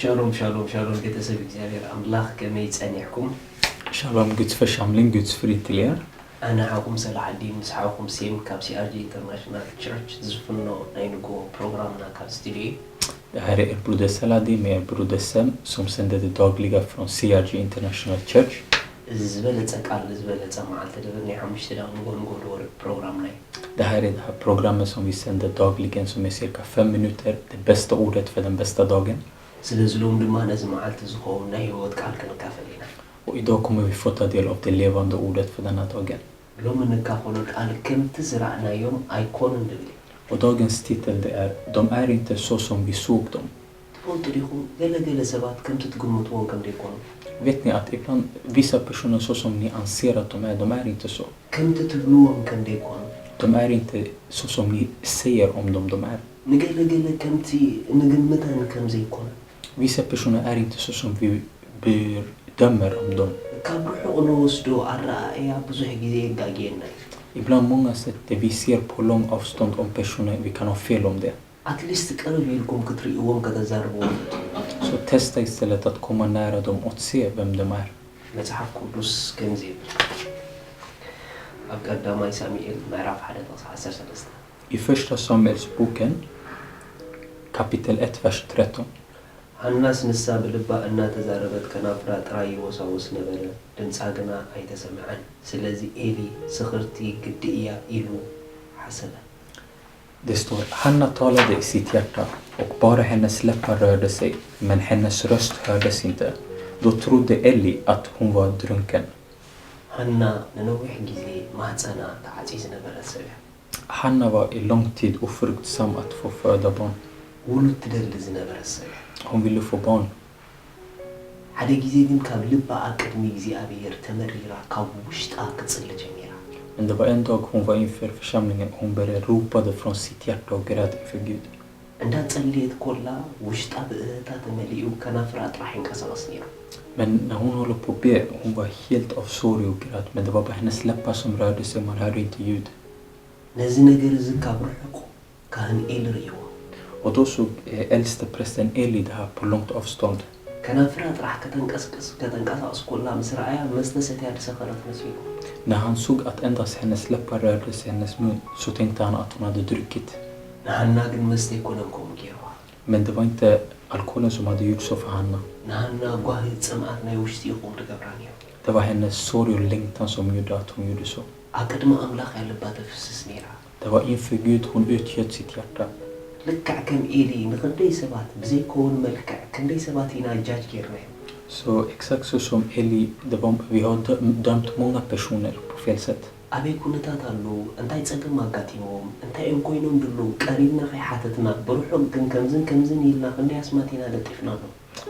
Shalom, shalom, shalom. Kita sebut Xavier Amlach kami tsanihkum. Shalom Guds församling, Guds frid till er. أنا حكم سلاحدين مسحوكم سيم كابسي أرجي International Church زفنو نينجو programna كابستيري. Det här är er broder Saladi med er broder Sem som sänder det dagliga från CRG International Church. زبالة أكال زبالة معلت دبني حمشت ده نقول ور program nej. Det här är det här programmet som vi sänder dagligen som är cirka 5 minuter. Det bästa ordet för den bästa dagen. سلزلوم دما نزم معلت زخو nej och كال كنا كافلينا. Och idag kommer vi få ta del av det levande ordet för denna dagen. لو من كافلون كال كم تزرعنا يوم أيكون دبلي. Och dagens titel det är De är inte så som vi såg dem. تقول تريخو جل سبات كم تتقوم متوان كم ديكون. Vet ni att ibland vissa personer så som ni anser att de är inte så. كم تتبلوهم كم ديكون. De är inte så som ni säger om dem de är. نجل كم تي نجمتها كم زي كون. Vissa personer är inte så som vi bedömer om dem. Ibland många sätt där vi ser på lång avstånd om personer, vi kan ha fel om det. Så testa istället att komma nära dem och se vem de är. I första Samuelsboken, kapitel 1, vers 13. الناس نساب لبا أنها تزاربت كنافرات رأي وصوص نبلا دنساقنا أي تسمعان سلازي إلي سخرتي قدئيا إلو حسنا. Det står, Hanna talade i sitt hjärta och bara hennes läppar rörde sig, men hennes röst hördes inte. Då trodde Eli att hon var drunken. Hanna ننوح جزي ما هتسانا تعزيز نبلا السبع. Hanna var i lång tid ofruktsam att få föda barn. ولو تدلز نبلا السبع. Hon ville få barn. حدا جزي دين كاب لبا أكدمي جزي أبير تمريرا كاب وشتا كتصل جميرا. Men det var en dag hon var inför församlingen. Hon började ropade från sitt hjärta och grät inför Gud. عندها تصليت كلها وشتا بقتا تمليئو كنافرات راح ينقصص نيرا. Men när hon håller på att be, hon var helt av sorg och grät. Men det var bara hennes läppar som rörde sig, man hörde inte ljud. نزي نجر زكاب رحكو كان إل ريوا. Och då såg äldste prästen Eli det här på långt avstånd. كنافرات راح كتنقصص كلها مسرعيا مستنسيت هاد سخرت نسيو. När han såg att endast hennes läppar rörde sig i hennes mun så tänkte han att hon hade druckit. نحنا قد مستيكونكم كيروا. Men det var inte alkoholen som hade gjort så för Hanna. نحنا قواهد سمعتنا يوشتيكم تقبرانيو. Det var hennes sorg och längtan som gjorde att hon gjorde så. أكدم أملاخ يلبات فسس نيرا. Det var inför Gud hon utgöt sitt hjärta. لكع كم إلي نخدي سبات بزي كون ملكع كندي سبات هنا جاج كيرنا. Så exakt så som Eli, vi har dömt många personer på fel sätt. أبي كنتا تالو أنتي تسقم ما قاتيهم أنتي إنكوينهم دلو قريبنا في حاتتنا بروحهم كمزن يلنا خندي أسماتنا لطفنا.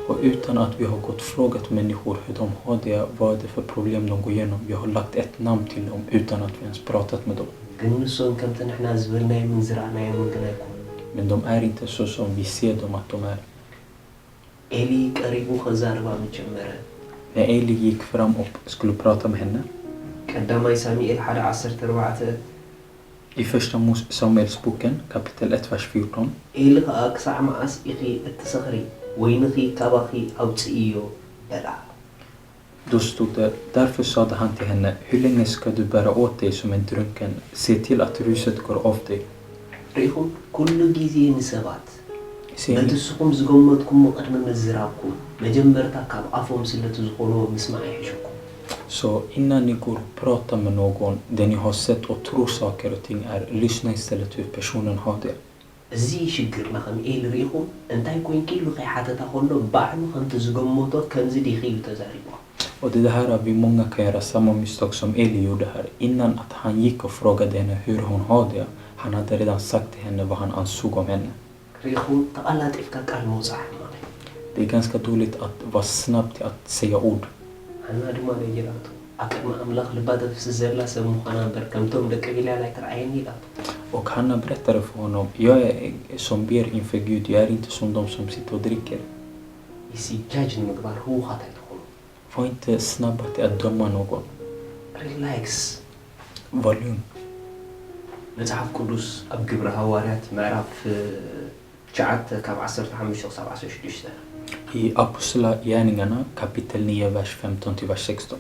Och utan att vi har gått frågat människor hur de har det, vad det är för problem de går igenom. Vi har lagt ett namn till dem utan att vi ens pratat med dem. قنصون كم تنحنا زبلنا من زرعنا يمون قناكم. Men de är inte så som vi ser dem att de är. إلي قريبو خزاربا مجمرة. När Eli gick fram och skulle prata med henne. قدامي ساميئيل حدا 14. I första Samuelsboken, kapitel 1, vers 14. إلي أكسع معاس إخي التسخري وينخي كاباخي أو تسئيو بلا. Då stod det, därför sade han till henne, hur länge ska du bära åt dig som en drunken? Se till att ruset går av dig. ريخم كل جيزي نسبات. بتسقم زقومتكم مقدم مزراكم مجمرتا كاب عفوم سلة زقولو مسمعي حشوكم. Så innan ni går och pratar med någon, det ni har sett och tror saker och ting är, lyssna istället hur personen har det. زي شجرنا خم إيل ريخم أنتي كوين كيلو خي حتى تخلو بعد خم تزقومتو كم زي دخيل تزاريبا. Och det här vi många kan göra samma misstag som Eli gjorde här. Innan att han gick och frågade henne hur hon har det, han hade redan sagt till henne vad han ansåg om henne. Det är ganska dåligt att vara snabb till att säga ord. Och Hanna berättade för honom, jag är som ber inför Gud, jag är inte som de som sitter och dricker. Var inte snabb till att döma någon. Relax. Var lugn. متحف قدوس أب جبر هوارات معرف شعت كاب 15 17 16. I Apostla gärningarna kapitel 9, vers 15 till vers 16.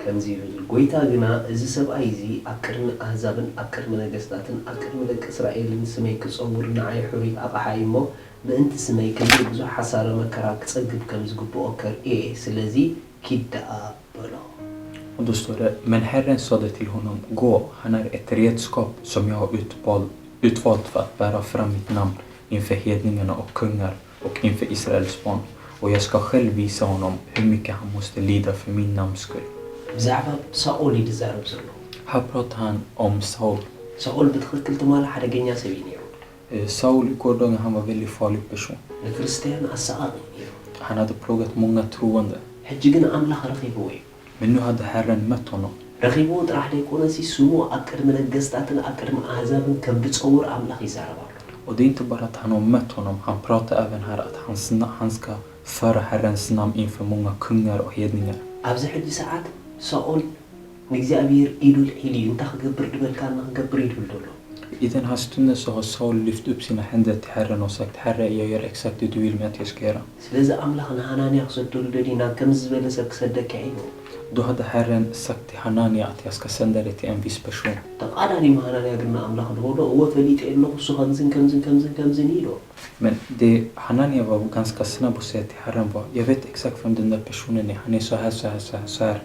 كمزي قويتا غنا إذا سبعي زي أكرم أحزابن أكرم نجستاتن أكرم لك إسرائيل سميك صورنا عي حري أبحايمو بأنت سميك اللي بزو حصار مكراك تسقب كمز قبو أكر إيه سلازي كيدا بلا. Och då står det, men Herren sade till honom, gå, han är ett redskap som jag har utvalt för att bära fram mitt namn inför hedningarna och kungar och inför Israels barn. Och jag ska själv visa honom hur mycket han måste lida för min namns skull. بزعبة ساول يتزارب زلو. Här pratar han om Saul. ساول بتخلكل تمال حدا جنيا سبينيرو. Saul i gårdagen, han var en väldigt farlig person. الكريستيان أساء نيرو. Han hade plågat många troende. حجينا أملاخ رخيبوي. Men nu hade Herren mött honom. رخيبو راح ليكون سي سمو أكرم نجستاتن أكرم أحزابن كم بتصور أملاخ يزاربا. Och det är inte bara att han har mött honom. Han pratar även här att han ska föra Herrens namn inför många kungar och hedningar. أبز حد ساعات ساول نجزابير إيدو الحيلي أنت خجبر دبل كان خجبر إيدو دولو. I den här stunden så har Saul lyft upp sina händer till Herren och sagt, Herre, jag gör exakt det du vill med att jag ska göra. سلزة أملاخنا هناني أقصد دولو دينا كم زبالة سكسدك عينو. Då hade Herren sagt till Hanania att jag ska sända dig till en viss person. تقالاني ما هناني أقولنا أملاخ دولو هو فليت إنه سخنزن كمزن إيدو. Men det Hanania var ganska snabb att säga till Herren var, jag vet exakt vem den där personen är. Han är så här.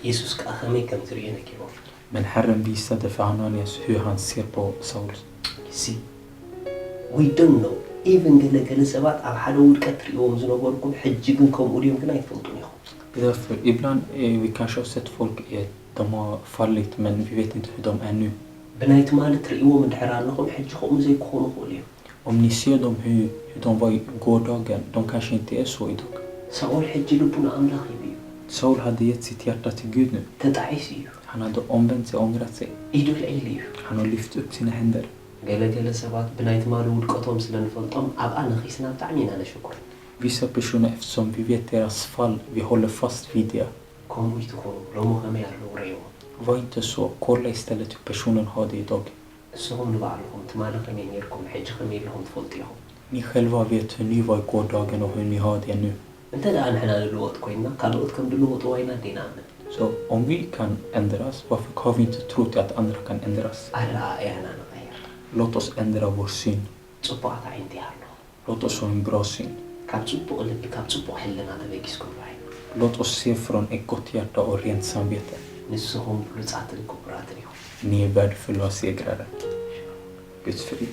Jesus كأخمي كم ترينا كيبو. Men Herren visade för Hananias hur han ser på Saul. See, we don't know. Even قلنا سبات أو حدا ودكتر يوم زنوبركم حجكم وليوم كنا يفلطون يخو. Därför ibland vi kanske har sett folk de har fallit men vi vet inte hur de är nu. بنايت مالت رئيوم الحرانهم حجكم زي كونوا خوليوم. Om ni ser dem hur de var i gårdagen, de kanske inte är så idag. سأقول حج لبنا أملاخ يبيو. Saul hade gett sitt hjärta till Gud nu. تتعيسيو. Han hade omvänt sig, ångrat sig. إيدو العيليو. Han har lyft upp sina händer. قال سبات بنايت مالو ودكتهم سلن فلطم أبقى نخيسنا بتعمين أنا شكرا. Vissa personer, eftersom vi vet deras fall, vi håller fast vid det. كم ويتكونوا لو مخمي على ريو. Var inte så, kolla istället hur personen har det idag. السهم نبعلهم تمالك خمين يركم حج خمين لهم تفلطيهم. Ni själva vet hur ni var i gårdagen och hur ni har det nu. انت الآن احنا نلوط كوينا كالوط كم دلوط وينا دينا. Så om vi kan ändras, varför har vi inte trott att andra kan ändras? ألا إحنا نغير. Låt oss ändra vår syn. صبعت عندي هالله. Låt oss ha en bra syn. كابتسبو اللي بكابتسبو حلنا هذا بيكسكم بعين. Låt oss se från ett gott hjärta och rent samvete. نسهم بلوتسات الكبرات اليوم. Ni är värdefulla segrare. Guds frid.